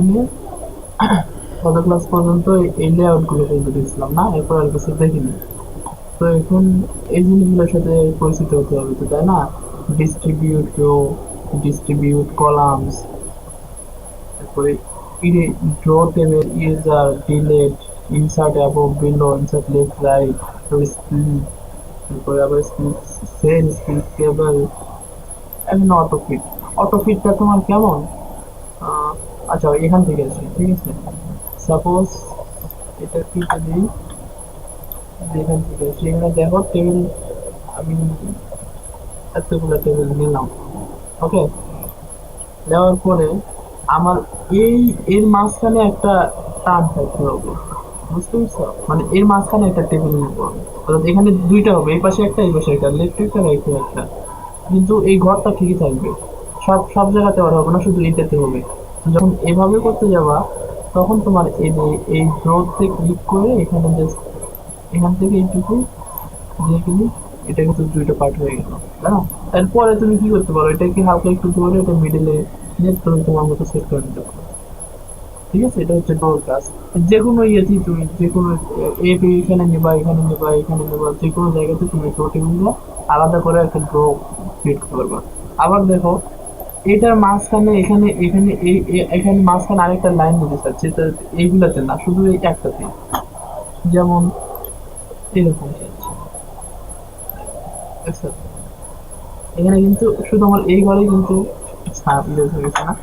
এখানে গত ক্লাস পর্যন্ত এই লেআউট গুলো কিন্তু দেখছিলাম না, এরপর আর কিছু দেখিনি। তো এখন এই জিনিসগুলোর সাথে পরিচিত হতে হবে তো, তাই না? ডিস্ট্রিবিউট রো, ডিস্ট্রিবিউট কলামস, তারপরে draw table, user, delete, insert above, below, insert left right, তারপরে স্প্লিট, তারপরে আবার স্প্লিট সেল, স্প্লিট টেবিল, এখন অটোফিট। অটোফিটটা তোমার কেমন? আচ্ছা, এখান থেকে আসি, ঠিক আছে? সাপোজ এটা কি যদি এখান থেকে আসি, এখানে দেখো টেবিল, আমি এতগুলো টেবিল নিলাম, ওকে? দেওয়ার পরে আমার এই এর মাঝখানে একটা টান থাকতে হবে, বুঝতে পারছো? মানে এর মাঝখানে একটা টেবিল নেবো আমি। অর্থাৎ এখানে দুইটা হবে, এই পাশে একটা, এই পাশে একটা, লেফট একটা, রাইট একটা। কিন্তু এই ঘরটা ঠিকই থাকবে, সব সব জায়গাতে আর হবে না, শুধু এটাতে হবে। যখন এভাবে করতে যাবা, তখন তোমার এই ড্রতে ক্লিক করে এখানে জাস্ট এখান থেকে এইটুকু দিয়ে গেলে এটা কিন্তু দুইটা পার্ট হয়ে গেল, তাই না? এরপরে তুমি কি করতে পারো, এটাকে হালকা একটু ধরে এটা মিডিলে নিয়ে তুমি তোমার মতো সেট করে নিতে পারো, ঠিক আছে? এটা হচ্ছে ডোর কাজ। যে কোনো ইয়েতেই তুমি যে কোনো এখানে নেবা, এখানে নেবা, এখানে নেবা, যে কোনো জায়গাতে তুমি ড্র টেবিলগুলো আলাদা করে একটা ড্র ক্রিয়েট করতে পারবা। আবার দেখো, এটার মাঝখানে এখানে এখানে এখানে মাঝখানে আরেকটা লাইন দিতে চাচ্ছি, তো এইগুলাতে না, শুধু এই একটাতে, যেমন এরকম চাচ্ছি। আচ্ছা, এখানে কিন্তু শুধু আমার এই ঘরেই কিন্তু হয়েছে না,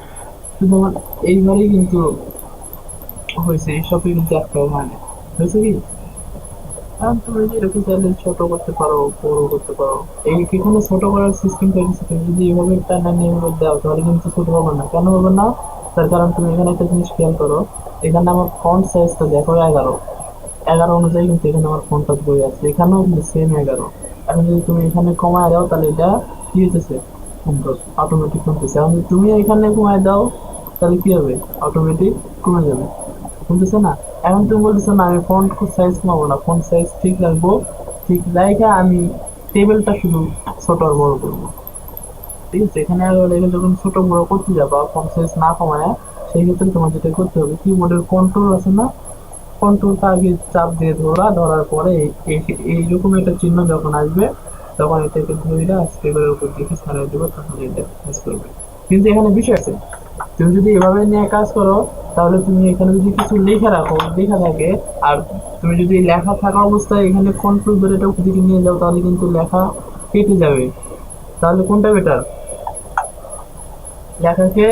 শুধু আমার এই ঘরেই কিন্তু হয়েছে, এইসবই কিন্তু একটাও হয় না। হয়েছে কি? কারণ তুমি যে এরকম চাইলে ছোট করতে পারো, বড় করতে পারো। এই এখানে ছোট করার সিস্টেমটা কিছু, তুমি যদি এভাবে টানা নিয়ে এভাবে দাও তাহলে কিন্তু ছোট হবে না। কেন হবে না? তার কারণ তুমি এখানে একটা জিনিস খেয়াল করো, এখানে আমার ফন্ট সাইজটা দেখো 11, 11 অনুযায়ী কিন্তু এখানে আমার ফন্টটা বই আছে, এখানেও কিন্তু সেম 11। এখন যদি তুমি এখানে কমায় দাও তাহলে এটা কি হইতেছে, অটোমেটিক কমতেছে। এখন যদি তুমি এখানে কমায় দাও তাহলে কি হবে, অটোমেটিক কমে যাবে, বুঝতেছো না? এখন তুমি বলতেছো না আমি ফন্ট সাইজ কমাবো না, ফন্ট সাইজ ঠিক রাখবো, ঠিক রাখা আমি টেবিলটা শুধু ছোট আর বড় করবো, ঠিক আছে? এখানে আর এটা যখন ছোট বড় করতে যাবা ফন্ট সাইজ না কমায়, সেই ক্ষেত্রে তোমার যেটা করতে হবে, কিবোর্ডের কন্ট্রোল আছে না, কন্ট্রোলটা আগে চাপ দিয়ে ধরার পরে এইরকম একটা চিহ্ন যখন আসবে তখন এটাকে ধরে স্কেলের উপর দিকে ছাড়িয়ে দেবো, তাহলে এটা কাজ করবে। কিন্তু এখানে বিষয় আছে, তুমি যদি এভাবে নিয়ে কাজ করো তাহলে তুমি এখানে যদি কিছু লেখা রাখো, লেখা থাকে, আর তুমি যদি লেখা থাকা অবস্থায় এখানে কন্ট্রোল ধরে এটা উপর দিকে নিয়ে যাও তাহলে কিন্তু লেখা কেটে যাবে। তাহলে কোনটা বেটার? লেখাকে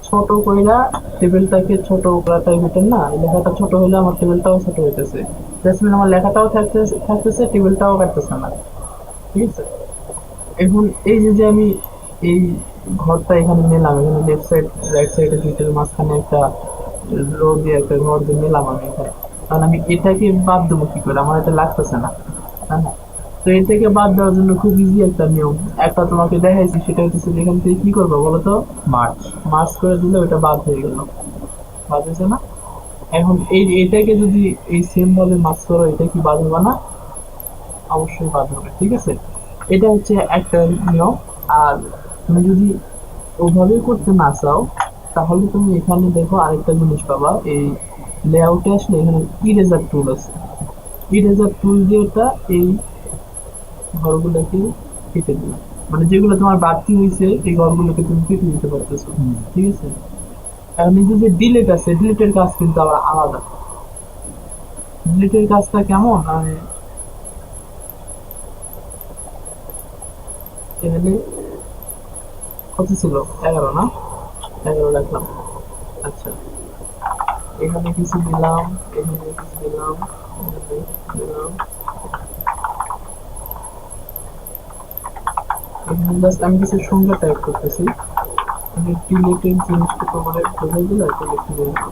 ছোট কইরা টেবিলটাকে ছোট করাটাই বেটার না? লেখাটা ছোট হলে আমার টেবিলটাও ছোট হইতেছে, জাস্টমিন আমার লেখাটাও থাকতেছে, টেবিলটাও কাটতেছে না, ঠিক আছে? এখন এই যে আমি এই ঘরটা এখানে নিলাম, এখানে লেফট সাইড রাইট সাইডে দুইটার মাঝখানে একটা রো দিয়ে একটা ঘর দিয়ে নিলাম আমি এখানে, কারণ আমি এটাকে বাদ দেবো কি করে, আমার এটা লাগতেছে না, তাই না? তো এটাকে বাদ দেওয়ার জন্য খুব ইজি একটা নিয়ম একটা তোমাকে দেখাইছি, সেটা হচ্ছে এখান থেকে কি করবো বলো তো, মার্চ। মার্চ করে দিলে ওটা বাদ হয়ে গেল, বাদ হয়েছে না? এখন এটাকে যদি এই সেম ভাবে মার্চ করো, এটা কি বাদ হবে না? অবশ্যই বাদ হবে, ঠিক আছে? এটা হচ্ছে একটা নিয়ম। আর তুমি যদি ওভাবে করতে না চাও তাহলে তুমি এখানে দেখো আরেকটা জিনিস পাবা, এই লেআউটে আসলে এখানে ইরেজার টুল আছে, ইরেজার টুল দিয়ে এটা এই ঘরগুলোকে কেটে দিবে, মানে যেগুলো তোমার বাড়তি হয়েছে এই ঘরগুলোকে তুমি কেটে দিতে পারতেছো, ঠিক আছে? এখন এই যে ডিলেট আছে, ডিলেটের কাজ কিন্তু আবার আলাদা। ডিলেটের কাজটা কেমন, আমি এখানে কত ছিল, 11 না? 11 রাখলাম। আচ্ছা, এখানে কিছু দিলাম, এখানে কিছু দিলাম, এখানে দিলাম, এখানে জাস্ট আমি কিছু সংখ্যা টাইপ করতেছি, ডিলেটেড জিনিসটা তোমাদের বোঝাই দিলে একটা লিখে দিলাম।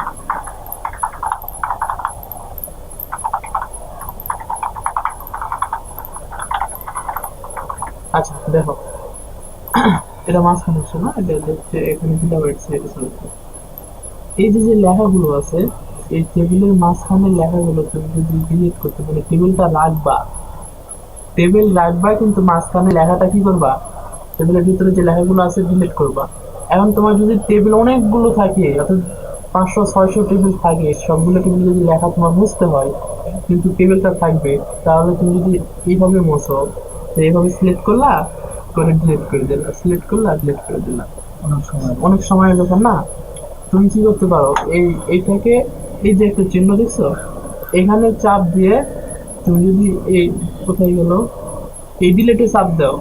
আচ্ছা দেখো, এটা মাঝখানে হচ্ছে না, এটা দেখতে এখানে দিলাম রাইট সাইডে চলছে। এই যে লেখাগুলো আছে এই টেবিলের মাঝখানে লেখাগুলো তুমি যদি ডিলিট করতে পারো, টেবিলটা রাখবা, টেবিল রাখবা কিন্তু মাঝখানে লেখাটা কি করবা, টেবিলের ভিতরে যে লেখাগুলো আছে ডিলিট করবা। এখন তোমার যদি টেবিল অনেকগুলো থাকে, অর্থাৎ 500-600 টেবিল থাকে, সবগুলো টেবিল যদি লেখা তোমার বুঝতে হয় কিন্তু টেবিলটা থাকবে, তাহলে তুমি যদি এইভাবে মোছো, এইভাবে সিলেক্ট করলা করে ডিলিট করে দিলা, সিলেক্ট করলা ডিলিট করে দিলা, অনেক সময় ব্যাপার না। তুমি কি করতে পারো, এইটাকে, এই যে একটা চিহ্ন দেখছো, এখানে চাপ দিয়ে তুমি যদি এই, কোথায় গেল, এই ডিলেটে চাপ দাও,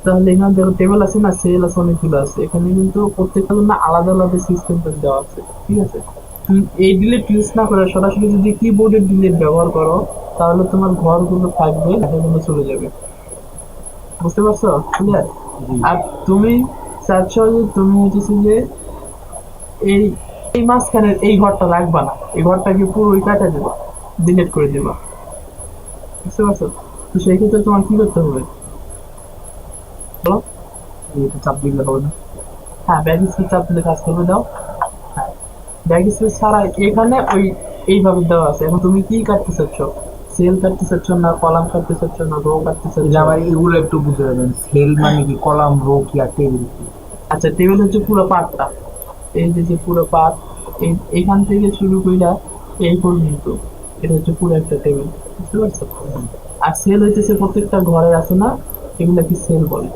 তাহলে এখানে দেখো টেবিল আছে না, সেল আছে, অনেকগুলো আছে, এখানে কিন্তু প্রত্যেকটা জন্য আলাদা আলাদা সিস্টেম দেওয়া আছে, ঠিক আছে। তুমি এই ডিলিট ইউজ না করে সরাসরি যদি কিবোর্ডের ডিলিট ব্যবহার করো, তাহলে তোমার ঘরগুলো থাকবে, লেখাগুলো চলে যাবে। বুঝতে পারছো? ক্লিয়ার? আর তুমি চাচ্ছ যে তুমি হচ্ছে যে এই এই মাঝখানের এই ঘরটা রাখবা না, এই ঘরটাকে পুরোই কাটা দেবা, ডিলিট করে দেবা। বুঝতে পারছো? তো সেই ক্ষেত্রে তোমার কি করতে হবে বলো? চাপ দিলে হবে না। হ্যাঁ, ব্যাক স্পেস চাপ দিলে কাজ করবে, দাও। হ্যাঁ, ব্যাক স্পেস ছাড়া এখানে ওই এইভাবে দেওয়া আছে। এখন তুমি কি কাটতে চাচ্ছ? সেল কাটতে চাচ্ছ, না কলাম কাটতে চাচ্ছ, না রো কাটতে চাচ্ছ? আমার এগুলো একটু বুঝে যাবেন, সেল মানে কি, কলাম, রো কি, আর টেবিল কি? আচ্ছা, টেবিল হচ্ছে পুরো পার্টটা, এই যে পুরো পার্ট, এইখান থেকে শুরু কইরা এই পর্যন্ত, এটা হচ্ছে পুরো একটা টেবিল। বুঝতে পারছো? আর সেল হইতেছে প্রত্যেকটা ঘরে আছে না, এগুলা কি সেল বলে।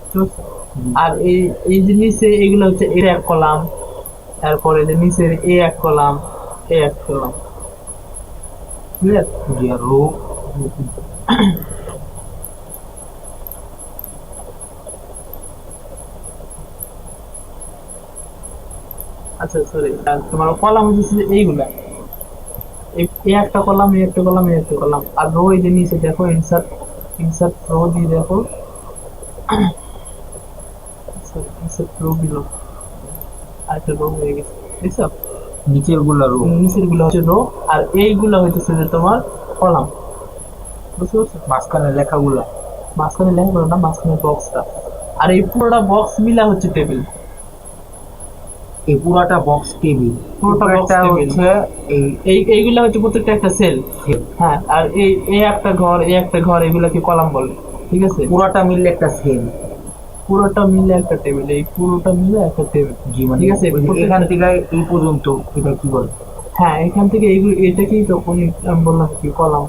বুঝতে পারছো? আর এই এই যে নিচে এগুলো হচ্ছে এর এক কলাম, তারপরে যে নিচের এ এক কলাম, এ এক কলাম। ক্লিয়ার? জি। আর রো? আচ্ছা সরি, তোমার কলাম হচ্ছে যে এইগুলা, এ একটা কলাম, এ একটা কলাম, এ একটা কলাম। আর রো এই যে নিচে দেখো, ইনসার্ট, ইনসার্ট রো দিয়ে দেখো, ইনসার্ট রো দিল, আর একটা রো হয়ে গেছে, দেখছো? নিচের গুলা রো? নিচের গুলো হচ্ছে রো, আর এইগুলা হইতেছে যে তোমার কলাম। বুঝতে পারছো? মাঝখানে লেখাগুলা? মাঝখানে লেখাগুলো না, মাঝখানে বক্সটা। আর এই পুরোটা বক্স মিলা হচ্ছে টেবিল। এই পুরাটা বক্স টেবিল? পুরোটা বক্স টেবিল হচ্ছে এই এইগুলা হচ্ছে প্রত্যেকটা একটা সেল। সেল? হ্যাঁ, আর এই এই একটা ঘর, এই একটা ঘর, এগুলাকে কলাম বলে। ঠিক আছে? পুরাটা মিললে একটা সেল? পুরোটা মিলে একটা টেবিল, এই পুরোটা মিলে একটা টেবিল। জি। মানে ঠিক আছে? এখান থেকে এই পর্যন্ত এটা কি বলে? হ্যাঁ, এখান থেকে এইগুলো, এটাকেই তখন আমি বললাম কি কলাম,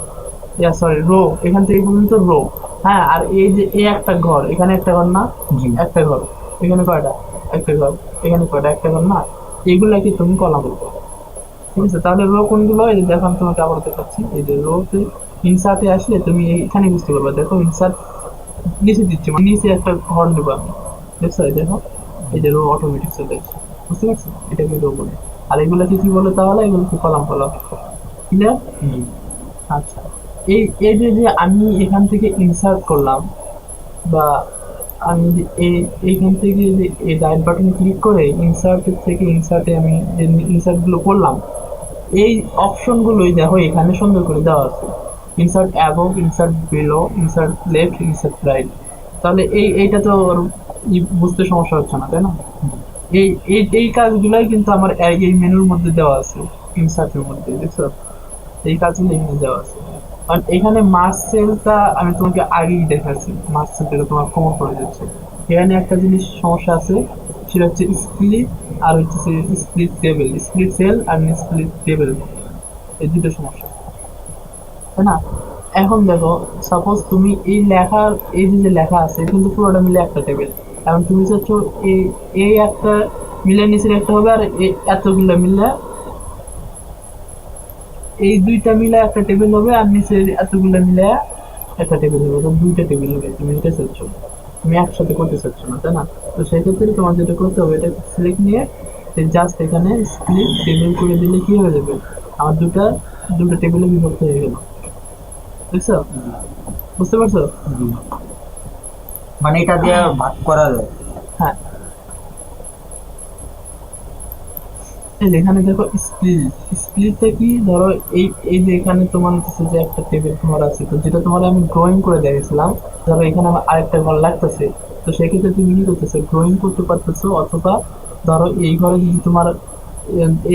ইয়া সরি রো, এখান থেকে এই পর্যন্ত রো। হ্যাঁ, আর এই যে এই একটা ঘর, এখানে একটা ঘর না, জি। একটা ঘর, এখানে কয়টা, একটা ঘর, এখানে কয়টা, একটা ঘর না, এগুলাকে তুমি কলাম বলবো। ঠিক আছে? তাহলে রো কোনগুলো, এই যে দেখো আমি তোমাকে আবার দেখাচ্ছি, এই যে রোতে ইনসার্টে আসলে তুমি এখানে বুঝতে পারবে। দেখো ইনসার্ট নিচে দিচ্ছি, মানে নিচে একটা ঘর নেবো আমি, দেখছো? এই দেখো, এই যে রো অটোমেটিক চলে আসছে। বুঝতে পারছো? এটাকে রো বলে। আর এগুলোকে কি বলে তাহলে? এগুলোকে কলাম বলা হয়। ক্লিয়ার? জি। আচ্ছা, এই এই যে যে আমি এখান থেকে ইনসার্ট করলাম, বা আমি যে এইখান থেকে যে এই রাইট বাটনে ক্লিক করে ইনসার্টের থেকে ইনসার্টে আমি যে ইনসার্ট গুলো করলাম, এই অপশন গুলোই দেখো এখানে সুন্দর করে দেওয়া আছে। Insert above, insert below, insert left, insert right. তাহলে এইটা তো আর বুঝতে সমস্যা হচ্ছে না, তাই না? এই কাজগুলাই কিন্তু আমার এই মেনুর মধ্যে দেওয়া আছে, ইনসার্টের মধ্যে, দেখছো? এই কাজগুলো এখানে দেওয়া আছে। কারণ এখানে মার্চ সেলটা আমি তোমাকে আগেই দেখাচ্ছি, মার্চ সেলটা তোমার কমন পড়ে যাচ্ছে। এখানে একটা জিনিস সমস্যা আছে, সেটা হচ্ছে স্প্লিট, আর হচ্ছে স্প্লিট টেবিল, স্প্লিট সেল আর স্প্লিট টেবিল, এই দুটো সমস্যা, তাই না? এখন দেখো, সাপোজ তুমি এই লেখার, এই যে লেখা আছে কিন্তু পুরোটা মিলে একটা টেবিল, এখন তুমি চাচ্ছ এই এই একটা মিলে নিচের একটা হবে, আর এই এতগুলো মিলে, এই দুইটা মিলে একটা টেবিল হবে, আর নিচের এতগুলো মিলে একটা টেবিল হবে, তো দুইটা টেবিল হবে। তুমি এটা চাচ্ছ, তুমি একসাথে করতে চাচ্ছ না, তাই না? তো সেই ক্ষেত্রে তোমার যেটা করতে হবে, এটা সিলেক্ট নিয়ে জাস্ট এখানে স্প্লিট টেবিল করে দিলে কি হয়ে যাবে, আমার দুটো টেবিলে বিভক্ত হয়ে গেল। বুঝছো? বুঝতে পারছো? জি। মানে এটা দিয়ে ভাগ করা যায়? হ্যাঁ, এই যে এখানে দেখো স্প্লিট, স্প্লিটটা কি, ধরো এই এই যে এখানে তোমার হচ্ছে যে একটা টেবিল ঘর আছে, তো যেটা তোমার আমি ড্রয়িং করে দেখেছিলাম, ধরো এখানে আমার আরেকটা ঘর লাগতেছে, তো সেক্ষেত্রে তুমি কি করতেছো, ড্রয়িং করতে পারতেছো, অথবা ধরো এই ঘরে যদি তোমার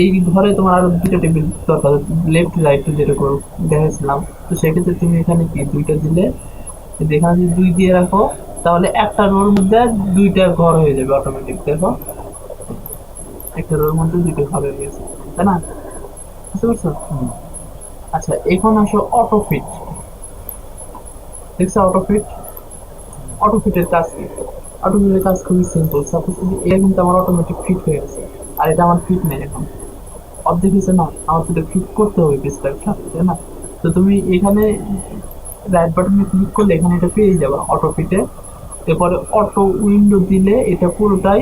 এই ঘরে তোমার আরো দুইটা টেবিল দরকার, লেফট রাইট যেটা করো দেখেছিলাম, তো সেক্ষেত্রে তুমি এখানে কি দুইটা দিলে, এখানে যদি দুই দিয়ে রাখো, তাহলে একটা রোর মধ্যে দুইটা ঘর হয়ে যাবে অটোমেটিক। দেখো একটা রোর মধ্যে দুটো ঘর হয়ে গেছে, তাই না? বুঝতে পারছো? হুম। আচ্ছা, এখন আসো অটো ফিট। দেখছো অটো ফিট? অটো ফিটের কাজ কি? অটো ফিটের কাজ খুবই সিম্পল। সাপোজ এটা কিন্তু আমার অটোমেটিক ফিট হয়ে গেছে, আর এটা আমার ফিট নেই এখন, অর্ধেক হিসেবে না, আমার তো এটা ফিট করতে হবে পেজটার সাথে, তাই না? তো তুমি এখানে রাইট বাটনে ক্লিক করলে এখানে এটা পেয়ে যাবে অটো ফিটে। এরপরে অটো উইন্ডো দিলে এটা পুরোটাই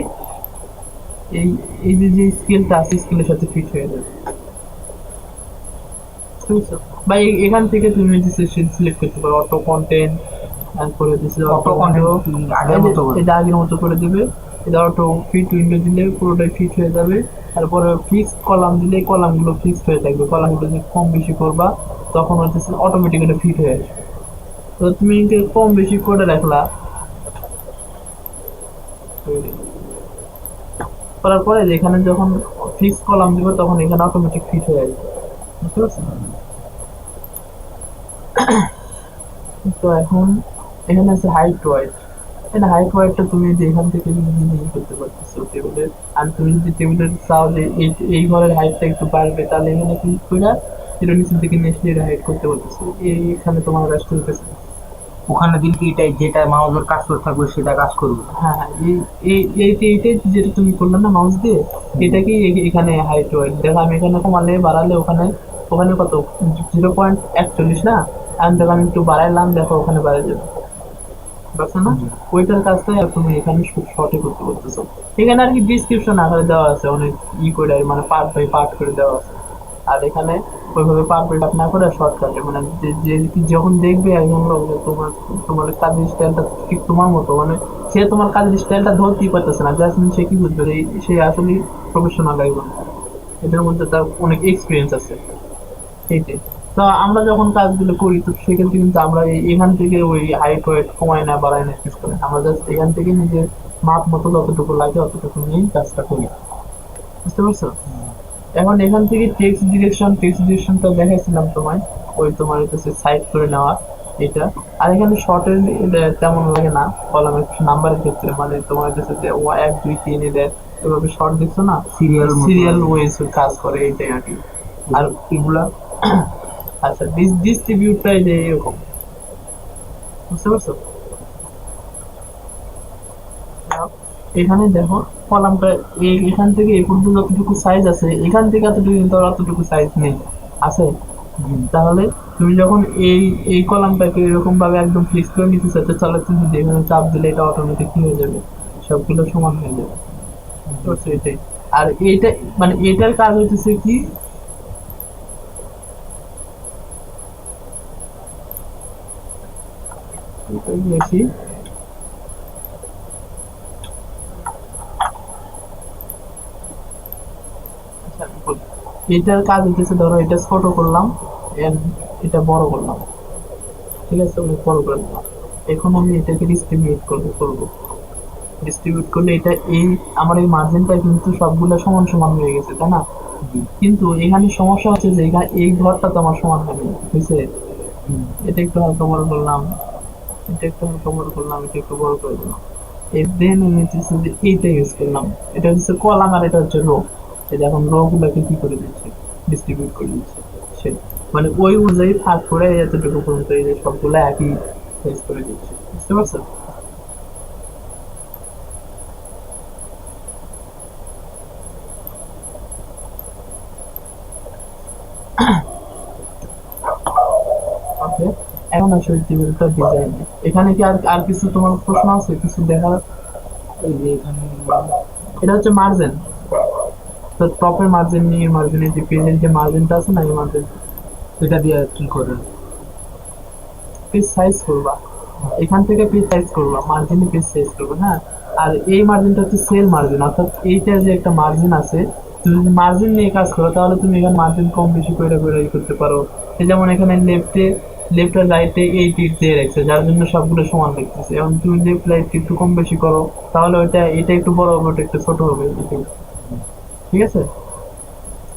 এই এই যে স্কেলটা আছে স্কেলের সাথে ফিট হয়ে যাবে, বুঝছো? বা এখান থেকে তুমি সিলেক্ট করতে পারো অটো কন্টেন্ট, তারপরে দিছে অটো অটো উইন্ডো। কন্টেন্ট কি আগের মতো করে? এটা আগের মতো করে দিবে। এটা অটো ফিট উইন্ডো দিলে পুরোটাই ফিট হয়ে যাবে। তারপরে ফিক্স কলাম দিলে কলামগুলো ফিক্সড হয়ে থাকবে, কলামগুলো যদি কম বেশি করবা তখন হচ্ছে অটোমেটিক্যালি ফিট হয়ে আসবে। তো তুমি কম বেশি করে রাখলা, করার পরে এখানে যখন ফিক্স কলাম দিব তখন এখানে অটোমেটিক ফিট হয়ে আসবে, বুঝতে পারছো? তো এখন এখানে আছে হাইট ওয়াইড। এটা হাইট ওয়াইডটা তুমি যে এখান থেকে নিজে করতে পারতেছো টেবিলের। আর তুমি যদি টেবিলের চাও যে এই ঘরের হাইটটা একটু বাড়বে, তাহলে এখানে ক্লিক করে এটা নিচের দিকে নিয়ে এসে এটা হাইট করতে পারতেছো। এইখানে তোমার কাজ চলতেছে। ওখানে দিন কি এটাই যেটা মাউসের কাজ করে থাকবে সেটা কাজ করবে? হ্যাঁ হ্যাঁ, এইটাই যেটা তুমি করলে না মাউস দিয়ে, হুম। এটাকেই এখানে হাইট ওয়াইড। দেখো আমি এখানে কমালে বাড়ালে ওখানে, ওখানে কত 0.41 না, আর দেখো আমি একটু বাড়াইলাম, দেখো ওখানে বাড়ে যাবে, বুঝছো না? জি। ওইটার কাজটাই আর তুমি এখানে খুব শর্টে করতে পারতেছো। এখানে আর কি ডিসক্রিপশন আকারে দেওয়া আছে অনেক করে, মানে পার্ট বাই পার্ট করে দেওয়া আছে। আর এখানে ওইভাবে পার্ট বাই পার্ট না করে শর্টকাটে, মানে যে যখন দেখবে একজন লোক যে তোমার তোমার কাজের স্টাইলটা ঠিক তোমার মতো, মানে সে তোমার কাজের স্টাইলটা ধরতেই পারতেছে না, জাস্ট সে কি বুঝবে সে আসলে প্রফেশনাল একজন, এটার মধ্যে তার অনেক এক্সপিরিয়েন্স আছে, এইটাই। তো আমরা যখন কাজগুলো করি তো সেক্ষেত্রে কিন্তু আমরা এখান থেকে ওই হাইট ওয়েট কমায় না বাড়ায় না কিছু করে না। আমরা জাস্ট এখান থেকে নিজের মাপ মতো যতটুকু লাগে অতটুকু নিয়েই কাজটা করি, বুঝতে পারছো? এখন এখান থেকে টেক্সট ডিরেকশনটা দেখাইছিলাম তোমায়, ওই তোমার হচ্ছে সাইড করে নেওয়া এটা। আর এখানে শর্টের তেমন লাগে না, কলামের নাম্বারের ক্ষেত্রে, মানে তোমার হচ্ছে যে 1 2 3 এদের এভাবে শর্ট দিচ্ছ না, সিরিয়াল মতো সিরিয়াল আর কি। ওয়েজ কাজ করে, এইটাই আর কি। আর এগুলা আচ্ছা, ডিস্ট্রিবিউটটা এই যে এরকম, বুঝতে পারছো? এখানে দেখো কলামটা এখান থেকে এই পর্যন্ত যতটুকু সাইজ আছে, এখান থেকে এতটুকু কিন্তু আর অতটুকু সাইজ নেই, আছে? তাহলে তুমি যখন এই কলামটাকে এরকম ভাবে একদম ফিক্স করে নিতে চাচ্ছ, তাহলে তুমি যেখানে চাপ দিলে এটা অটোমেটিক কি হয়ে যাবে, সবগুলো সমান হয়ে যাবে, বুঝতে পারছো? এটাই। আর এইটা মানে এটার কাজ হইতেছে কি, এটা কি আচ্ছা, আমি বলি। এটার কাজ হইতেছে, ধরো এটা ছোট করলাম, and এটা বড় করলাম, ঠিক আছে, অনেক বড় করে দিলাম। এখন আমি এটাকে ডিস্ট্রিবিউট করবো। ডিস্ট্রিবিউট করলে এটা আমার এই মার্জিনটা কিন্তু সবগুলো সমান সমান হয়ে গেছে, তাই না? কিন্তু এখানে সমস্যা হচ্ছে যে এখানে এই ঘরটা তো আমার সমান হবে না, বুঝছে? এটা একটু হালকা বড় করলাম, এটা একটু হালকা বড় করলাম, এটা একটু বড় করে দিলাম। এই দেন আমি হচ্ছে যে এইটা ইউজ করলাম। এটা হচ্ছে কলাম আর এটা হচ্ছে রো। এটা এখন রো গুলাকে কি করে দিচ্ছে, ডিস্ট্রিবিউট করে দিচ্ছে সে, মানে ওই অনুযায়ী ভাগ করে এতটুকু পর্যন্ত এই যে সবগুলো একই সাইজ করে দিচ্ছে, বুঝতে পারছো? ওকে, এখন আসো এই টেবিলটা ডিজাইন। এখানে কি আর আর কিছু তোমার প্রশ্ন আছে, কিছু দেখার? এই যে এখানে এটা হচ্ছে মার্জিন। তো টপের মার্জিন নিয়ে মার্জিনের যে পেজের যে মার্জিনটা আছে না, এই মার্জিন এটা দিয়ে কি করে? পেজ সাইজ করবা, এখান থেকে পেজ সাইজ করবা, মার্জিনে পেজ সাইজ করবে, হ্যাঁ। আর এই মার্জিনটা হচ্ছে সেল মার্জিন, অর্থাৎ এইটা যে একটা মার্জিন আছে, তুমি যদি মার্জিন নিয়ে কাজ করো তাহলে তুমি এখানে মার্জিন কম বেশি করে করে করতে পারো। এই যেমন এখানে লেফট আর রাইটে এই টিপ দিয়ে রাখছে, যার জন্য সবগুলো সমান দেখতেছে। এখন তুমি লেফট রাইট একটু কম বেশি করো, তাহলে ওইটা এটা একটু বড় হবে, ওটা একটু ছোট হবে, এটাই। ঠিক আছে?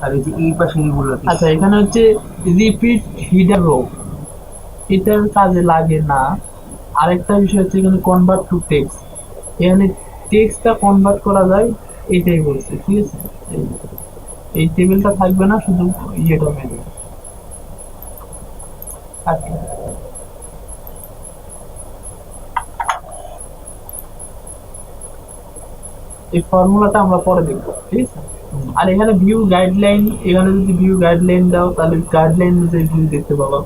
আর এই যে এই পাশে এইগুলো কি? আচ্ছা, এখানে হচ্ছে রিপিট হিডার রো, এটার কাজে লাগে না। আরেকটা বিষয় হচ্ছে এখানে কনভার্ট টু টেক্সট। এখানে টেক্সটটা কনভার্ট করা যায় এইটাই বলছে, ঠিক আছে? এই এই টেবিলটা থাকবে না, শুধু ইয়েটা মেনবে আর কি। এই ফর্মুলাটা আমরা পরে দেখবো, ঠিক আছে? আর এখানে ভিউ গাইডলাইন, এখানে যদি ভিউ গাইডলাইন দাও তাহলে গাইডলাইন অনুযায়ী ভিউ দেখতে পাবো।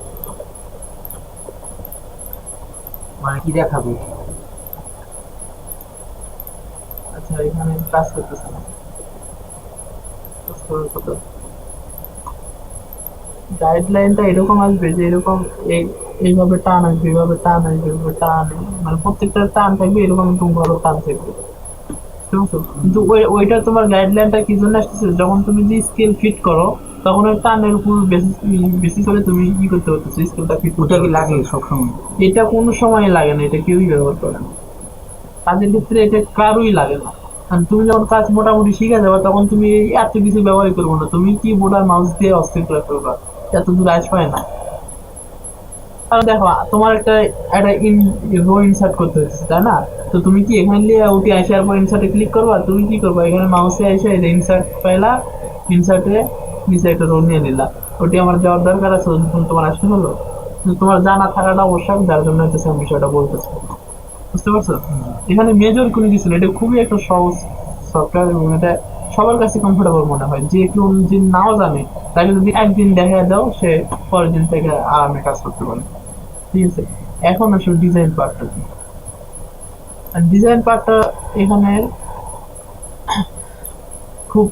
মানে কি দেখাবে? আচ্ছা, এখানে কাজ করতেছে না, কাজ করার কথা। গাইডলাইনটা এরকম আসবে যে এরকম এইভাবে টান আসবে, এইভাবে টান আসবে, এইভাবে টান, মানে প্রত্যেকটা টান থাকবে এরকম, এরকম ভাবে টান থাকবে, ঠিক আছে? কিন্তু ওইটা তোমার গাইডলাইনটা কি জন্য আসতেছে, যখন তুমি যে স্কেল ফিট করো তখন ওই টানের উপর বেশি করে তুমি কি করতে পারতেছো, স্কেলটা ফিট করতে ওটা কি লাগে পারতেছো। সবসময়? এটা কোনো সময় লাগে না, এটা কেউই ব্যবহার করে না, কাজের ক্ষেত্রে এটা কারোই লাগে না। আর তুমি যখন কাজ মোটামুটি শিখে যাবে তখন তুমি এত কিছু ব্যবহারই করবো না, তুমি কিবোর্ড আর মাউস দিয়ে অস্থির করে ফেলবা, এত দূর আসবে না। আর দেখো, তোমার একটা একটা রো ইনসার্ট করতে হচ্ছে, তাই না? তো তুমি কি এখানে দিয়ে ওটি আসার পর ইনসার্টে ক্লিক করবা, তুমি কি করবা, এখানে মাউসে এসে এই যে ইনসার্ট পাইলা, ইনসার্টে নিচে একটা রো নিয়ে নিলা, ওটি আমার যাওয়ার দরকার আছে, যখন তোমার আসতে হলো। কিন্তু তোমার জানা থাকাটা আবশ্যক, যার জন্য হচ্ছে আমি বিষয়টা বলতেছি, বুঝতে পারছো? এখানে মেজর কোনো কিছু না, এটা খুবই একটা সহজ সফটওয়্যার, এবং এটা সবার কাছে কমফোর্টেবল মনে হয়। যে কেউ যে নাও জানে তাকে যদি একদিন দেখা দাও, সে পরের দিন থেকে আরামে কাজ করতে পারে, ঠিক আছে? এখন আসলে ডিজাইন পার্টটা কি, ডিজাইন পার্টটা এখানে খুব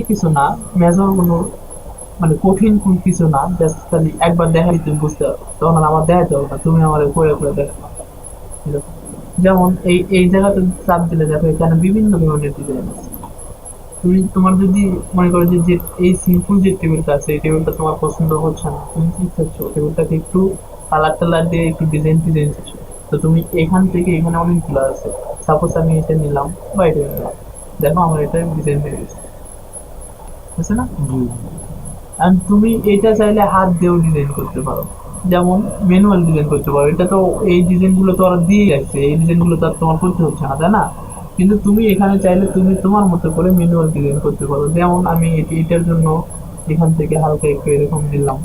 কিছু না, মেজর কোনো মানে কঠিন কোন কিছু না, জাস্ট খালি একবার দেখাই তুমি বুঝতে পারো, তখন আর আমার দেখাইতে হবে না, তুমি আমার করে করে দেখো। যেমন এই এই জায়গাতে চাপ দিলে দেখো এখানে বিভিন্ন ধরনের ডিজাইন আছে। তুমি তোমার যদি মনে করো যে এই সিম্পল যে টেবিলটা আছে, এই টেবিলটা তোমার পছন্দ হচ্ছে না, তুমি কি চাচ্ছ, টেবিলটাকে একটু কালার টালার দিয়ে একটু ডিজাইন ডিজাইন চাচ্ছ, তো তুমি এখান থেকে এখানে অনেকগুলো আছে, সাপোজ আমি এটা নিলাম বা এটা নিলাম, দেখো আমার এটা ডিজাইন হয়ে গেছে, বুঝছে না? জি। and তুমি এটা চাইলে হাত দিয়েও ডিজাইন করতে পারো, যেমন ম্যানুয়াল ডিজাইন করতে পারো। এটা তো এই ডিজাইন গুলো তো ওরা দিয়ে রাখছে, এই ডিজাইন গুলো তো আর তোমার করতে হচ্ছে না, তাই না? কিন্তু তুমি এখানে চাইলে তুমি তোমার মতো করে ম্যানুয়াল ডিজাইন করতে পারো। যেমন আমি এটার জন্য এখান থেকে হালকা একটু এরকম নিলাম,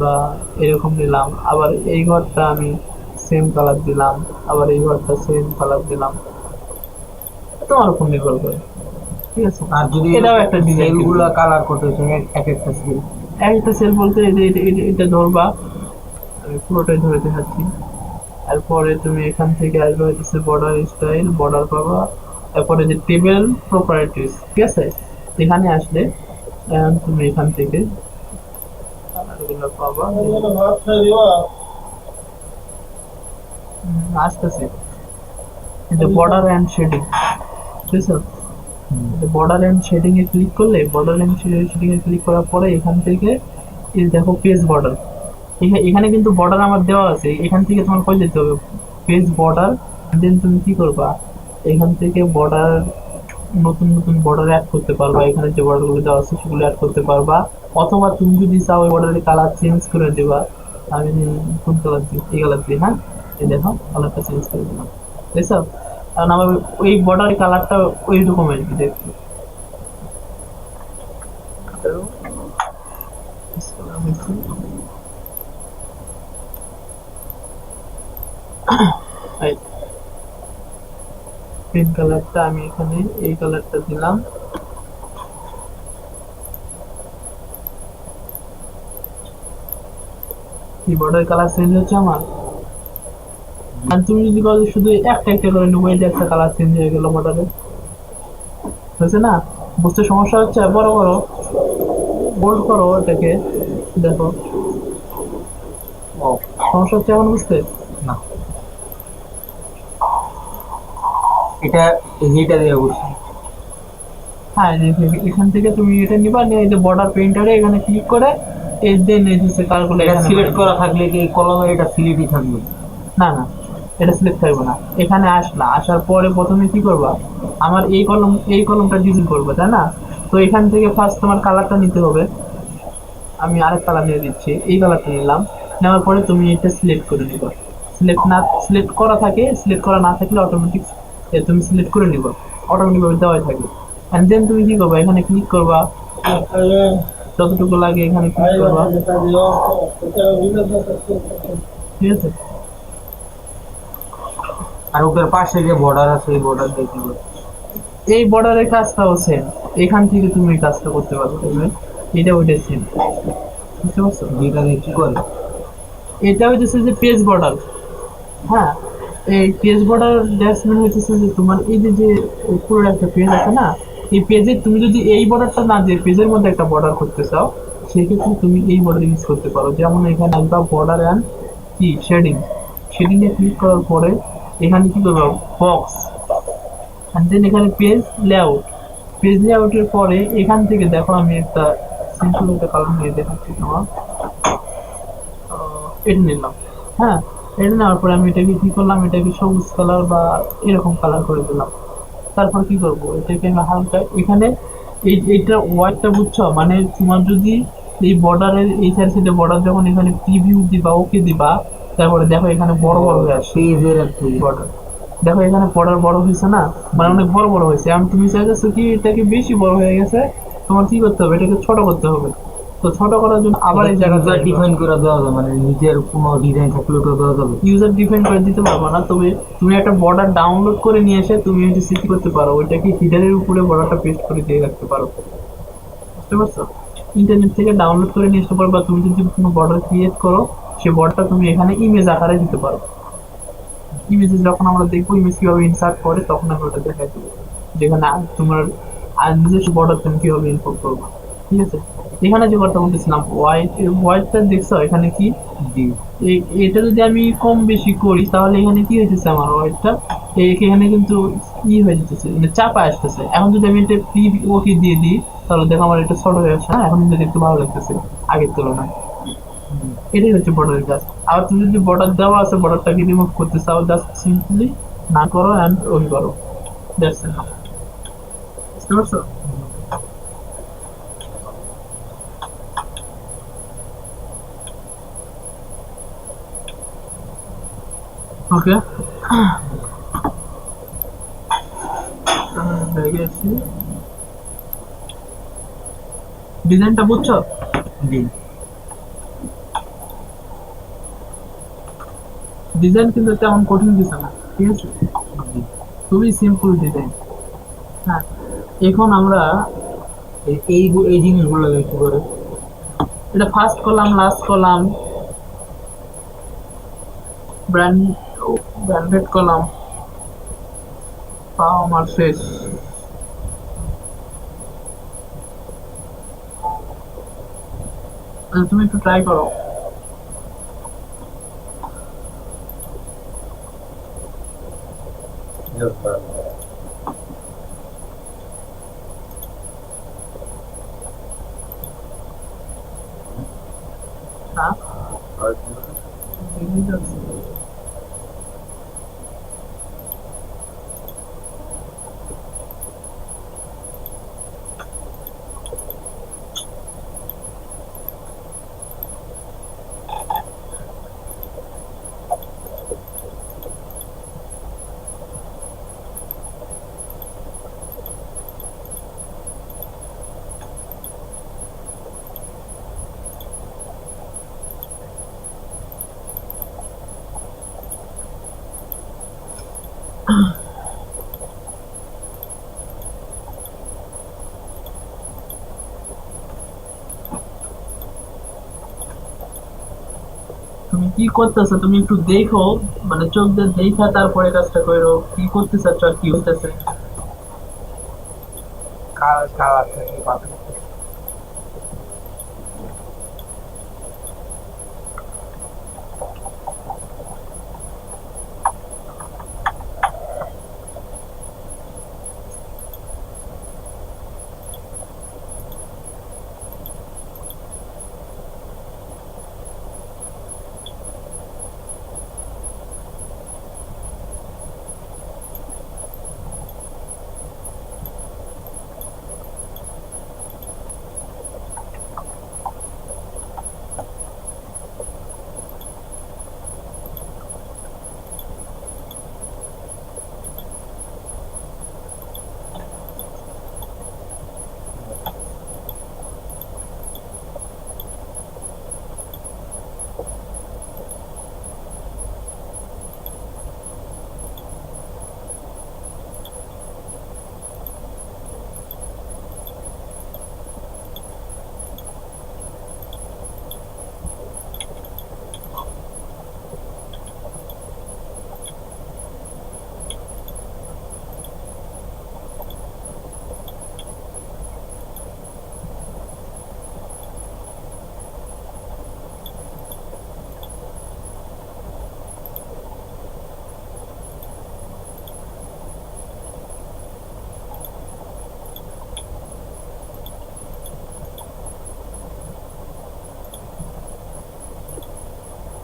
বা এরকম নিলাম, আবার এই ঘরটা আমি সেম কালার দিলাম, আবার এই ঘরটা সেম কালার দিলাম, তোমার উপর নির্ভর করে, ঠিক আছে? আর যদি এটাও একটা ডিজাইন। সেল গুলা কালার করতে চাই, এক একটা সেল। একটা সেল বলতে এই যে এটা ধরবা, আমি পুরোটাই ধরে দেখাচ্ছি। এরপরে তুমি এখান থেকে আসবে হচ্ছে বর্ডার স্টাইল, বর্ডার পাবা, তারপরে যে টেবিল প্রপার্টিস, ঠিক আছে? এখানে আসলে তুমি এখান থেকে কালারগুলো পাবা, আসতেছে এটা বর্ডার অ্যান্ড শেডিং, ঠিক আছে? বর্ডার অ্যান্ড শেডিং এ ক্লিক করলে, বর্ডার অ্যান্ড শেডিং এ ক্লিক করার পরে এখান থেকে এই দেখো পেজ বর্ডার, এখানে কিন্তু বর্ডার আমার দেওয়া আছে, এখান থেকে তোমার কই যেতে হবে, পেজ বর্ডার, দেন তুমি কি করবা, এখান থেকে বর্ডার, নতুন নতুন বর্ডার অ্যাড করতে পারবা, এখানে যে বর্ডার গুলো দেওয়া আছে সেগুলো অ্যাড করতে পারবা, অথবা তুমি যদি চাও ওই বর্ডারের কালার চেঞ্জ করে দেবা। আমি কোন কালার দিই, এই কালার দিই, হ্যাঁ, এই দেখো কালারটা চেঞ্জ করে দিলাম, বুঝছো? কারণ আমার ওই বর্ডারের কালারটা ওই রকম আসবে দেখতে। পিঙ্ক কালারটা আমি এখানে এই কালারটা দিলাম, কি বর্ডারের কালার চেঞ্জ হচ্ছে আমার। আর তুমি যদি বলো শুধু একটা একটা করে নেবো, এই যে একটা কালার চেঞ্জ হয়ে গেল বর্ডারে, হয়েছে না? বুঝতে সমস্যা হচ্ছে? বড় করো, বোল্ড করো এটাকে, দেখো ও সমস্যা হচ্ছে এখন বুঝতে? না, এটা এইটা দিয়ে করছি। হ্যাঁ, এখান থেকে তুমি এটা নিবা, নিয়ে এই যে বর্ডার পেইন্টারে এখানে ক্লিক করে এই দেন এই যে কালারগুলো এটা এখানে সিলেক্ট করা থাকলে কি এই কলমের এটা সিলেক্টই থাকবে? না না, এটা সিলেক্ট থাকবে না। এখানে আসলা, আসার পরে প্রথমে কি করবা, আমার এই কলমটা ডিজাইন করবে, তাই না? তো এখান থেকে ফার্স্ট তোমার কালারটা নিতে হবে, আমি আরেক কালার নিয়ে দিচ্ছি, এই কালারটা নিলাম, নেওয়ার পরে তুমি এটা সিলেক্ট করে নিবা। সিলেক্ট করা থাকে, সিলেক্ট করা না থাকলে অটোমেটিক তুমি সিলেক্ট করে নিবা, অটোমেটিক ভাবে দেওয়াই থাকবে। এন্ড দেন তুমি কি করবা, এখানে ক্লিক করবা, যতটুকু লাগে এখানে ক্লিক করবা, ঠিক আছে। আর ওটার পাশে যে বর্ডার আছে এই বর্ডার দিয়ে কি করবে? এই বর্ডারের কাজটাও সেম, এখান থেকে তুমি এই কাজটা করতে পারো, বুঝলে? এটা ওইটা সেম, বুঝতে পারছো? যেটা দিয়ে কি করে? এটা হইতেছে যে পেজ বর্ডার। হ্যাঁ, এই পেজ বর্ডার ড্যাশমেন্ট হইতেছে যে তোমার এই যে যে পুরো একটা পেজ আছে না, এই পেজে তুমি যদি এই বর্ডারটা না দিয়ে পেজের মধ্যে একটা বর্ডার করতে চাও, সেক্ষেত্রে তুমি এই বর্ডার ইউজ করতে পারো। যেমন এখানে একটা বর্ডার অ্যান্ড কি শেডিং, শেডিং এ ক্লিক করার পরে এখানে কি করবো, বক্স, and then এখানে পেজ লেআউট, পেজ লেআউটের পরে এখান থেকে দেখো আমি একটা সিম্পল একটা কালার নিয়ে দেখাচ্ছি তোমার, এটা নিলাম। হ্যাঁ, এটা নেওয়ার পরে আমি এটাকে কি করলাম, এটাকে সবুজ কালার বা এরকম কালার করে দিলাম। তারপর কি করব, এটাকে আমি হালকা এখানে এইটা ওয়াইডটা বুঝছো, মানে তোমার যদি এই বর্ডারের এই সাইডে বর্ডার যখন এখানে প্রিভিউ দিবা, ওকে দিবা, তারপরে দেখো এখানে বড় বড় হয়ে আসছে পেজের আর কি বর্ডার। দেখো এখানে বর্ডার বড় হয়েছে না, মানে অনেক বড় বড় হয়েছে। এখন তুমি চাইতেছো কি এটাকে বেশি বড় হয়ে গেছে, তোমার কি করতে হবে, এটাকে ছোট করতে হবে। তো ছোট করার জন্য আবার এই জায়গাটা ডিফাইন করে দেওয়া যাবে, মানে নিজের কোনো ডিজাইন থাকলে ওটা দেওয়া যাবে। ইউজার ডিফাইন করে দিতে পারবো না, তবে তুমি একটা বর্ডার ডাউনলোড করে নিয়ে এসে তুমি হচ্ছে সেট করতে পারো, ওইটাকে হিডারের উপরে বর্ডারটা পেস্ট করে দিয়ে রাখতে পারো, বুঝতে পারছো? ইন্টারনেট থেকে ডাউনলোড করে নিয়ে আসতে পারো, বা তুমি যদি কোনো বর্ডার ক্রিয়েট করো, সেই বর্ডারটা তুমি এখানে ইমেজ আকারে দিতে পারো। ইমেজে যখন আমরা দেখবো ইমেজ কিভাবে ইনসার্ট করে, তখন আমি ওটা দেখাই দেবো, যেখানে তোমার আর নিজস্ব বর্ডার তুমি কিভাবে ইনপুট করবো, ঠিক আছে। এখানে যে কথা বলতেছিলাম হোয়াইট, হোয়াইটটা দেখছো এখানে কি, জি। এটা যদি আমি কম বেশি করি তাহলে এখানে কি হইতেছে, আমার হোয়াইটটা এখানে কিন্তু ই হয়ে যেতেছে, মানে চাপা আসতেছে। এখন যদি আমি এটা প্রি ওকে দিয়ে দিই, তাহলে দেখো আমার এটা ছোট হয়ে আসছে, হ্যাঁ এখন কিন্তু দেখতে ভালো লাগতেছে আগের তুলনায়। এটাই হচ্ছে বর্ডারের কাজ। আর তুমি যদি বর্ডার দেওয়া আছে, বর্ডারটাকে রিমুভ করতে চাও, জাস্ট সিম্পলি না করো অ্যান্ড ওই করো, দ্যাটস এনাফ, বুঝতে পারছো? ওকে, হয়ে গেছি। ডিজাইনটা বুঝছো? জি। ডিজাইন কিন্তু তেমন কঠিন কিছু না, ঠিক আছে, জি। খুবই সিম্পল ডিজাইন। হ্যাঁ, এখন আমরা এই এই জিনিসগুলো কি করে? এটা first column, last column, brand branded column, পাও আমার শেষ। তুমি একটু ট্রাই করো। হ্যাঁ, দেখেই যাচ্ছি। তুমি কি করতেছো, তুমি একটু দেখো, মানে চোখ দিয়ে দেখা তারপরে কাজটা করো, কি করতে চাচ্ছ আর কি হইতেছে। কালার থেকে পাবে।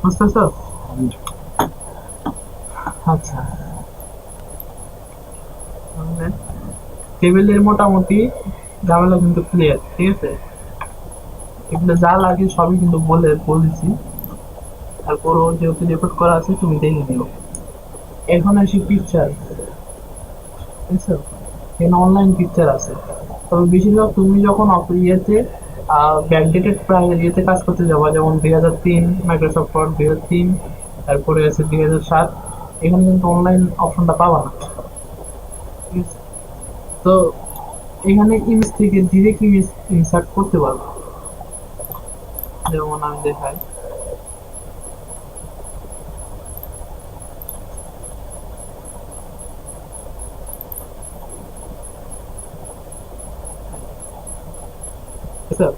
বুঝতেছো? আচ্ছা, তাহলে টেবিলের মোটামুটি ঝামেলা কিন্তু ক্লিয়ার, ঠিক আছে? এগুলো যা লাগে সবই কিন্তু বলেছি। তারপরও যেহেতু রেকর্ড করা আছে তুমি দেখে নিও। এখন আসি পিকচার, বুঝছো? এখানে অনলাইন পিকচার আছে, তবে বেশিরভাগ তুমি যখন ইয়েতে ব্যাকডেটেড প্রায় ইয়েতে কাজ করতে যাবা, যেমন 2003 মাইক্রোসফট ওয়ার্ড 2003, তারপরে আছে 2007, এখানে কিন্তু অনলাইন অপশনটা পাবা না, ঠিক আছে? তো এখানে ইমেজ থেকে ডিরেক্ট ইমেজ ইনসার্ট করতে পারবো, যেমন আমি দেখাই। আচ্ছা,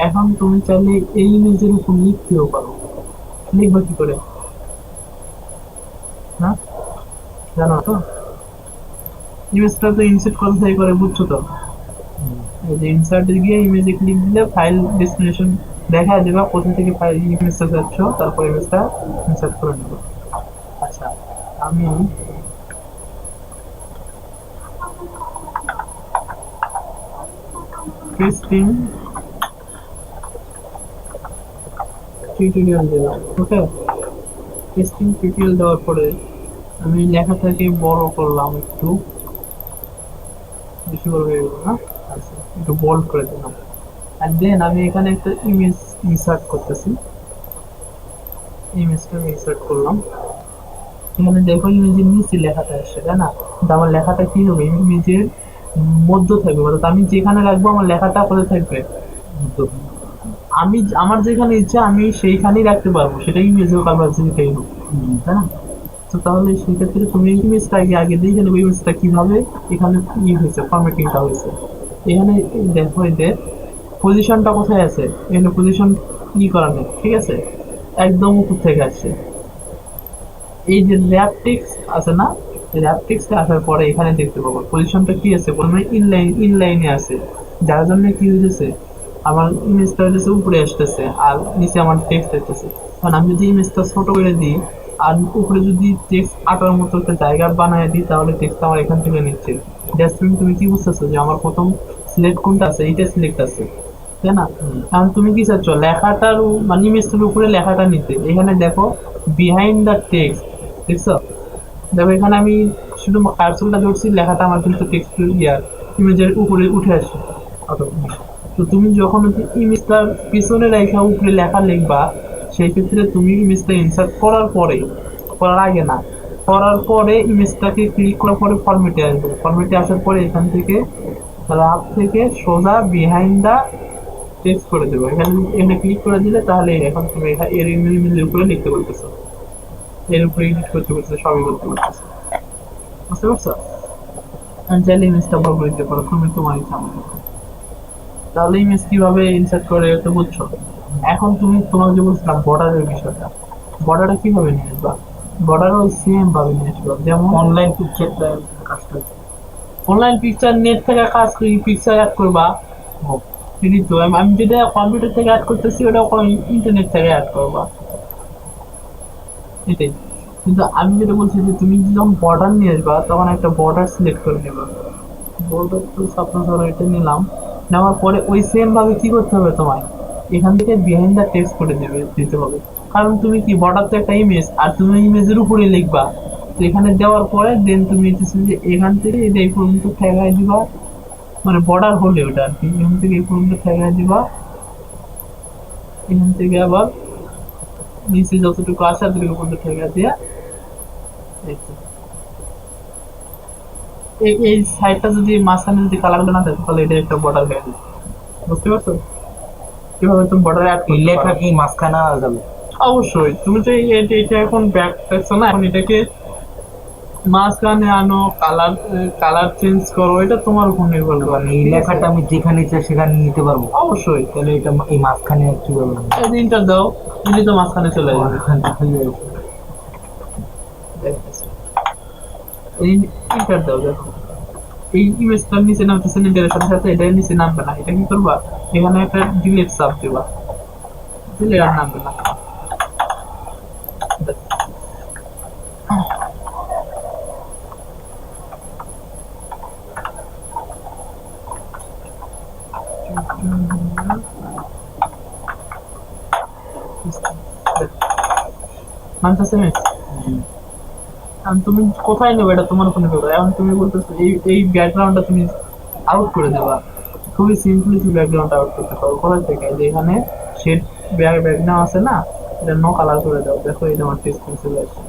এখন তুমি চাইলে এই ইমেজের উপর লিখতেও পারো। লিখবা কি করে, হ্যাঁ? জানো তো? ইমেজটা তো ইনসার্ট করতে করে, বুঝছো তো? এই যে ইনসার্টে গিয়ে ইমেজে ক্লিক দিলে ফাইল ডেস্টিনেশন দেখা দেবা, কোথা থেকে ফাইল ইমেজটা চাচ্ছ, তারপর ইমেজটা ইনসার্ট করে নেবো। আচ্ছা, আমি টেস্টিং টিউটোরিয়াল দিলাম, ওকে? টেস্টিং টিউটোরিয়াল দেওয়ার পরে আমি লেখাটাকে বড় করলাম একটু, বেশি বড় হয়ে গেল না? আচ্ছা, একটু বোল্ড করে দিলাম। আর দেন আমি এখানে একটা ইমেজ ইনসার্ট করতেছি, ইমেজটা ইনসার্ট করলাম। এখানে দেখো ইমেজের নিচে লেখাটা আসছে, তাই না? কিন্তু আমার লেখাটা কি হবে, ইমেজের মধ্য থাকবে, অর্থাৎ আমি যেখানে রাখবো আমার লেখাটা কোথায় থাকবে, আমি আমার যেখানে ইচ্ছা আমি সেইখানেই রাখতে পারবো, সেটা ইমেজ হোক আর যেটাই হোক, তাই না? তো তাহলে সেক্ষেত্রে তুমি ইমেজটা আগে আগে দেখে নেবো ইমেজটা কিভাবে এখানে হয়েছে, ফরম্যাটিংটা হয়েছে। এখানে দেখো এদের পজিশনটা কোথায় আছে, এখানে পজিশন করা নেই, ঠিক আছে? একদম উপর থেকে আসছে। এই যে র্যাপ টেক্সট আছে না, র্যাপ টেক্সটে আসার পরে এখানে দেখতে পাবো পজিশনটা কি আছে, প্রথমে ইনলাইনে আছে, যার জন্য কি হইতেছে, আমার ইমেজটা হইতেছে উপরে আসতেছে আর নিচে আমার টেক্সট আসতেছে। কারণ আমি যদি ইমেজটা ছোট করে দিই আর উপরে যদি টেক্সট আটার মতো একটা জায়গা বানায় দিই, তাহলে টেক্সট আমার এখান থেকে নিচ্ছে। ড্যাশবোর্ড তুমি কি বুঝতেছো যে আমার প্রথম সিলেক্ট কোনটা আছে, এইটা সিলেক্ট আছে, তাই না? এখন তুমি কি চাচ্ছ, লেখাটার মানে ইমেজটার উপরে লেখাটা নিতে, এখানে দেখো বিহাইন্ড দ্য টেক্সট, দেখছো? দেখো এখানে আমি শুধু কার্সরটা ধরছি, লেখাটা আমার কিন্তু টেক্সট ইমেজের উপরে উঠে আসে automatic। তো তুমি যখন হচ্ছে ইমেজটার পিছনে রেখা উপরে লেখা লিখবা, সেই ক্ষেত্রে তুমি ইমেজটা ইনসার্ট করার পরে, করার আগে না, করার পরে ইমেজটাকে ক্লিক করার পরে ফরম্যাটে আসবে, ফরম্যাটে আসার পরে এখান থেকে রাফ থেকে সোজা বিহাইন্ড দা টেক্সট করে দেবো, এখানে এখানে ক্লিক করে দিলে তাহলে এখন তুমি এর ইমেজের উপরে লিখতে পারতেছো, এর উপরে এডিট করতে পারতেছো, সবই করতে পারতেছো, বুঝতে পারছো? আমি চাইলে ইমেজটা বড় করে দিতে পারো, তুমি তোমার ইচ্ছা মতো। তাহলে ইমেজ কিভাবে ইনসার্ট করে তো বুঝছো। এখন তুমি তোমাকে যে বলছিলাম বর্ডারের বিষয়টা, বর্ডারটা কিভাবে নিয়ে আসবা, বর্ডারও সেম ভাবে নিয়ে আসবা, যেমন অনলাইন পিকচারটা কাজটা অনলাইন পিকচার নেট থেকে কাজ করি, পিকচার অ্যাড করবা, এটাই তো আমি যেটা কম্পিউটার থেকে অ্যাড করতেছি ওটা ইন্টারনেট থেকে অ্যাড করবা, এটাই। কিন্তু আমি যেটা বলছি যে তুমি যখন বর্ডার নিয়ে আসবা তখন একটা বর্ডার সিলেক্ট করে নেবা, বর্ডার তো সাপোজ ধরো এটা নিলাম, নেওয়ার পরে ওই সেম ভাবে কি করতে হবে তোমায়, এখান থেকে বিহাইন্ড দ্য টেক্সট করে দিতে হবে। কারণ তুমি কি বর্ডার তো একটা ইমেজ আর তুমি ইমেজের উপরে লিখবা, তো এখানে দেওয়ার পরে দেন তুমি যে এখান থেকে এটা এই পর্যন্ত ঠেকাই দিবা, মানে বর্ডার হলে ওটা আর কি, এখান থেকে এই পর্যন্ত ঠেকাই দিবা, এখান থেকে আবার নিচে যতটুকু আসে ততটুকু পর্যন্ত ঠেকা দিয়া, এই তো। এই সাইডটা যদি মাঝখানে যদি কালারগুলো না থাকে তাহলে এটা একটা বর্ডার হয়ে যাবে, বুঝতে পারছো? কিভাবে তুমি বর্ডার অ্যাড এই করতে লেখা পারো। কি মাঝখানে আনা যাবে? অবশ্যই তুমি তো এটা এখন ব্যাক দেখছো না, এখন এটাকে মাঝখানে আনো, কালার কালার চেঞ্জ করো, এটা তোমার উপর নির্ভর করে, মানে এই ঠিক আছে? লেখাটা আমি যেখানে ইচ্ছা সেখানে নিতে পারবো? অবশ্যই। তাহলে এটা এই মাঝখানে কিভাবে আনবো? ইন্টার দাও, দিলে তো মাঝখানে চলে যাবে। মাঝখানটা হয়ে যাবে। দেখতেছি। এই ইন্টার দাও, দেখো এই ইমেজটার নিচে নামতেছে, ইন্টারের সাথে সাথে এটা নিচে নামবে না, এটা কি করবা, এখানে একটা ডিলিট চাপ দিবা, দিলে আর নামবে না, মানতেছে না? এখন তুমি কোথায় নেবে এটা তোমার ফোনে দেবে। এখন তুমি বলতেছো এই এই ব্যাকগ্রাউন্ডটা তুমি আউট করে দেবা। খুবই সিম্পলি তুমি ব্যাকগ্রাউন্ড আউট করতে পারো কোথা থেকে, যে এখানে শেড ব্যাকগ্রাউন্ড আছে না, এটা নো কালার করে দাও। দেখো এটা আমার টেক্সট চলে আসছে।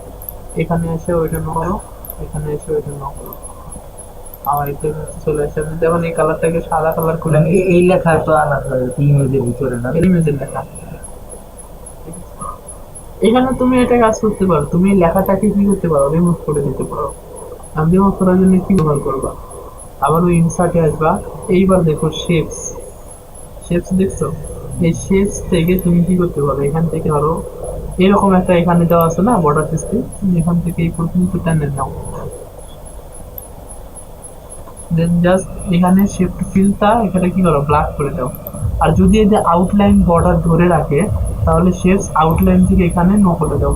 এখানে এসে ওইটা নো করো, এখানে এসে ওইটা নো করো, আমার এটা চলে আসছে। আপনি যেমন এই কালারটাকে সাদা কালার করে মানে এই লেখা তো আলাদা ইমেজের ভিতরে না, ইমেজের লেখা। এখানে তুমি এটা কাজ করতে পারো, তুমি এই লেখাটাকে কি করতে পারো, রিমুভ করে দিতে পারো। রিমুভ করার জন্য কি ব্যবহার করবা, আবার ওই ইনসার্টে আসবা। এইবার দেখো শেপস, শেপস দেখছো? এই শেপস থেকে তুমি কি করতে পারো, এখান থেকে আরো এরকম একটা এখানে দেওয়া আছে না বর্ডার সিস্টেম, তুমি এখান থেকে এই পর্যন্ত টেনে নাও। দেন জাস্ট এখানে শিফট ফিলটা এখানে কি করো, ব্ল্যাক করে দাও। আর যদি এই যে আউটলাইন বর্ডার ধরে রাখে, তাহলে শেপস আউটলাইন থেকে এখানে নো করে দাও।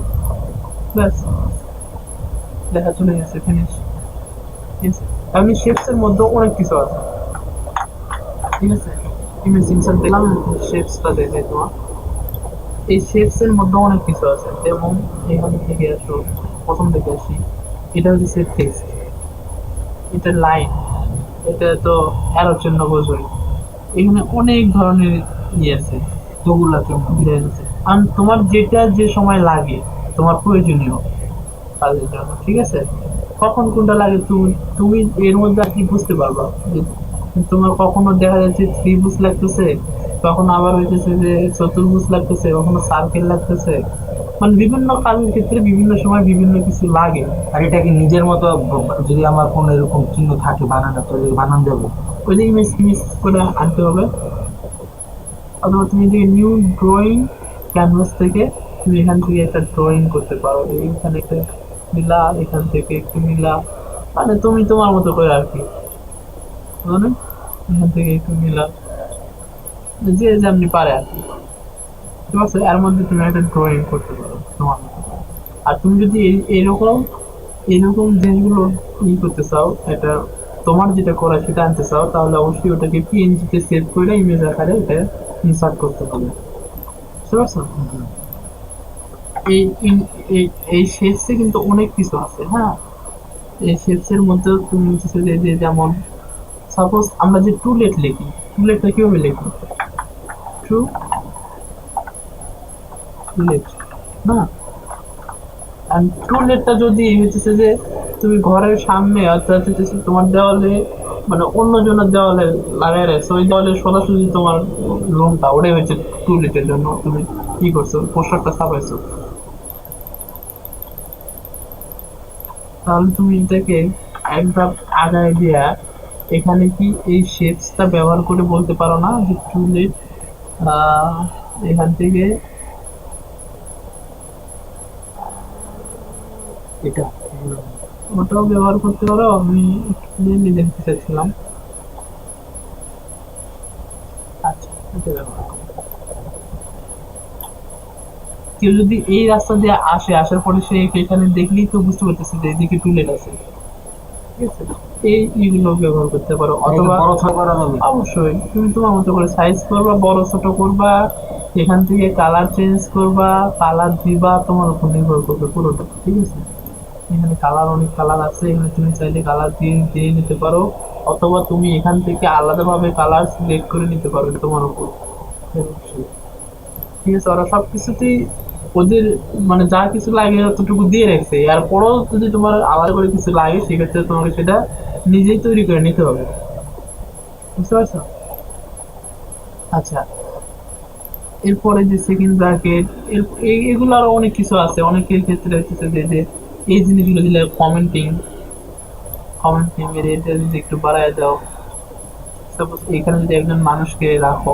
ব্যাস, দেখা চলে গেছে, ফিনিশ। এমনি শেপস এর মধ্যে অনেক কিছু আছে, ঠিক আছে? ইমেজ ইনসার্ট দিলাম, শেপসটা দেখে তোমার এই শেপস এর মধ্যে অনেক কিছু আছে। যেমন এখান থেকে আসো, প্রথম থেকে আসি, এটা হচ্ছে টেক্সট, এটা লাইন, এটা তো অ্যারো চিহ্ন বোঝোই। এখানে অনেক ধরনের ইয়ে আছে, ওগুলা কেমন? ডিজাইন আছে। আর তোমার যেটা যে সময় লাগে, তোমার প্রয়োজনীয় কাজের জন্য, ঠিক আছে? কখন কোনটা লাগে তুমি তুমি এর মধ্যে আর কি বুঝতে পারবা। যে তোমার কখনো দেখা যাচ্ছে ত্রিভুজ লাগতেছে, কখনো আবার হইতেছে যে চতুর্ভুজ লাগতেছে, কখনো সার্কেল লাগতেছে। মানে বিভিন্ন কাজের ক্ষেত্রে বিভিন্ন সময় বিভিন্ন কিছু লাগে। আর এটা কি নিজের মতো যদি আমার ফোনে এরকম চিহ্ন থাকে বানানো, তো বানান দেবো? ওই যে ইমেজ ইমেজ করে আনতে হবে, অথবা তুমি যে নিউ ড্রয়িং ক্যানভাস থেকে তুমি এখান থেকে একটা ড্রয়িং করতে পারো। এইখানে একটা নিলা, এখান থেকে একটু নিলা, মানে তুমি তোমার মতো করে আর কি, মানে এখান থেকে একটু নিলা, যে যেমনি পারে আর কি, ঠিক আছে? এর মধ্যে তুমি একটা ড্রয়িং করতে পারো তোমার মতো করে। আর তুমি যদি এরকম এরকম জিনিসগুলো করতে চাও, এটা তোমার যেটা করা সেটা আনতে চাও, তাহলে অবশ্যই ওটাকে পিএনজি তে সেভ করে ইমেজ আকারে এটা ইনসার্ট করতে হবে, বুঝতে পারছো? এই এই এই শেপস এ কিন্তু অনেক কিছু আছে, হ্যাঁ। এই শেপস এর মধ্যে তুমি হচ্ছে যে যেমন সাপোজ আমরা যে টুলেট লিখি, টুলেটটা কিভাবে লিখি, টুলেট না, আর টুলেটটা যদি হচ্ছে যে তুমি ঘরের সামনে অর্থাৎ হচ্ছে তোমার দেওয়ালে, মানে অন্য জনের দেওয়ালে লাগাই রাখছো, ওই দেওয়ালে সরাসরি তোমার রুমটা, ওটাই হচ্ছে টুলেটের জন্য তুমি কি করছো, পোস্টারটা ছাপাইছো। তাহলে তুমি এটাকে এক ধাপ আগায় দিয়া এখানে কি এই শেপসটা ব্যবহার করে বলতে পারো না যে টুলেট, এখান থেকে এটা ওটাও ব্যবহার করতে পারো। আমি মেনলি দেখতে চাচ্ছিলাম, আচ্ছা এটা ব্যবহার করো। কেউ যদি এই রাস্তা দিয়ে আসে, আসার পরে সে এখানে দেখলেই তো বুঝতে পারতেছে যে এদিকে টুলেট আছে, ঠিক আছে? এইগুলো ব্যবহার করতে পারো। অথবা বড় ছোট করা যাবে? অবশ্যই তুমি তোমার মতো করে সাইজ করবা, বড় ছোট করবা, এখান থেকে কালার চেঞ্জ করবা, কালার দিবা, তোমার উপর নির্ভর করবে পুরোটা, ঠিক আছে? এখানে কালার, অনেক কালার আছে, এখানে তুমি চাইলে কালার দিয়ে দিয়ে নিতে পারো, অথবা তুমি এখান থেকে আলাদাভাবে কালার সিলেক্ট করে নিতে পারো, এটা তোমার উপর। ঠিক আছে? ওরা সবকিছুতেই ওদের মানে যা কিছু লাগে ততটুকু দিয়ে রাখছে, আর পরেও যদি তোমার আলাদা করে কিছু লাগে সেক্ষেত্রে তোমাকে সেটা নিজেই তৈরি করে নিতে হবে, বুঝতে পারছো? আচ্ছা, এরপরে যে সেকেন্ড ব্র্যাকেট, এগুলো আরো অনেক কিছু আছে। অনেকের ক্ষেত্রে হচ্ছে যে এই জিনিসগুলো দিলে কমেন্টিং, কমেন্টিং এর এটা যদি একটু বাড়ায় দাও, সাপোজ এখানে যদি একজন মানুষকে রাখো,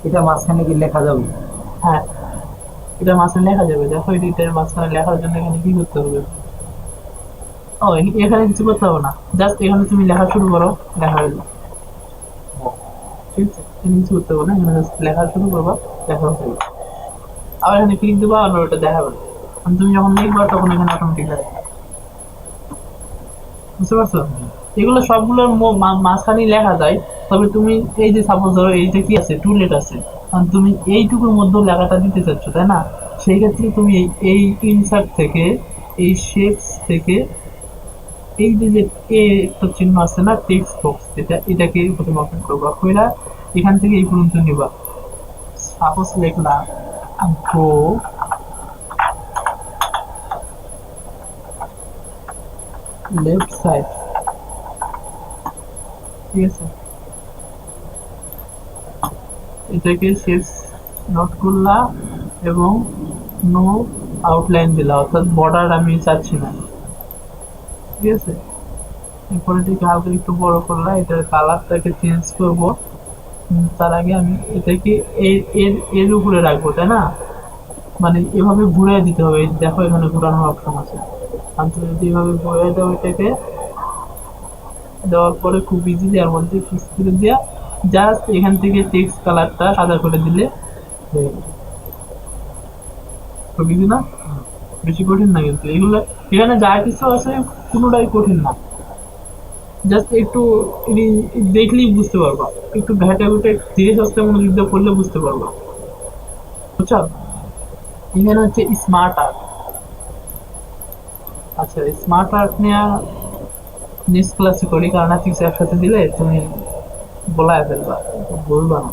এটা মাঝখানে কি লেখা যাবে? হ্যাঁ এটা মাঝখানে লেখা যাবে। দেখো এটার মাঝখানে লেখার জন্য এখানে কি করতে হবে, ও এখানে কিছু করতে হবে না, জাস্ট এখানে তুমি লেখা শুরু করো, লেখা হয়ে যাবে, ঠিক আছে? এখানে কিছু করতে হবে না, এখানে just লেখা শুরু করবা, লেখা হয়ে যাবে। আবার এখানে ক্লিক দেবা, আবার ওটা দেখাবে। তুমি যখন লিখবা তখন এখানে অটোমেটিক দেখাবে, বুঝতে পারছো? এগুলো সবগুলোর মাঝখানেই লেখা যায়। তবে তুমি এই যে সাপোজ ধরো এইটা কি আছে, টুলেট আছে, কারণ তুমি এইটুকুর মধ্যে লেখাটা দিতে চাচ্ছ, তাই না? সেই ক্ষেত্রে তুমি এই ইনসার্ট থেকে, এই শেপস থেকে, এই যে যে এ একটা চিহ্ন আছে না, টেক্সট বক্স, এটাকে প্রথমে ওপেন করবা, কইরা এখান থেকে এই পর্যন্ত নিবা। সাপোজ লিখলা গো লেফট সাইড, ঠিক আছে? এটাকে শেপস নোট করলা এবং নো আউটলাইন দিলা, অর্থাৎ বর্ডার আমি চাচ্ছি না, ঠিক আছে? এরপরে এটাকে হালকা একটু বড় করলা, এটার কালারটাকে চেঞ্জ করব। তার আগে আমি এটাকে এর এর এর উপরে রাখবো, তাই না? মানে এভাবে ঘুরিয়ে দিতে হবে, এই দেখো এখানে ঘোরানোর অপশন আছে। আর তুমি যদি এভাবে ঘুরিয়ে দাও এটাকে, দেওয়ার পরে খুব ইজিলি এর মধ্যে ফিক্স করে দিয়া জাস্ট এখান থেকে টেক্সট কালারটা সাদা করে দিলে হয়ে গেল। খুব ইজি না? বেশি কঠিন না কিন্তু এগুলো, এখানে যা কিছু আছে কোনোটাই কঠিন না, জাস্ট একটু দেখলেই বুঝতে পারবা, একটু ঘাটে ঘুটে ধীরে সুস্থে মনোযোগ দিয়ে পড়লে বুঝতে পারবা, বুঝছো? এখানে হচ্ছে স্মার্ট আর্ট। আচ্ছা, স্মার্ট আর্ট নিয়ে নেক্সট ক্লাসে করি, কারণ আর কিছু একসাথে দিলে তুমি বলায় ফেলবা, বলবা না।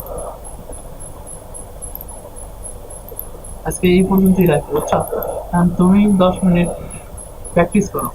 আজকে এই পর্যন্তই রাখি, বুঝছো? কারণ তুমি 10 মিনিট প্র্যাকটিস করো।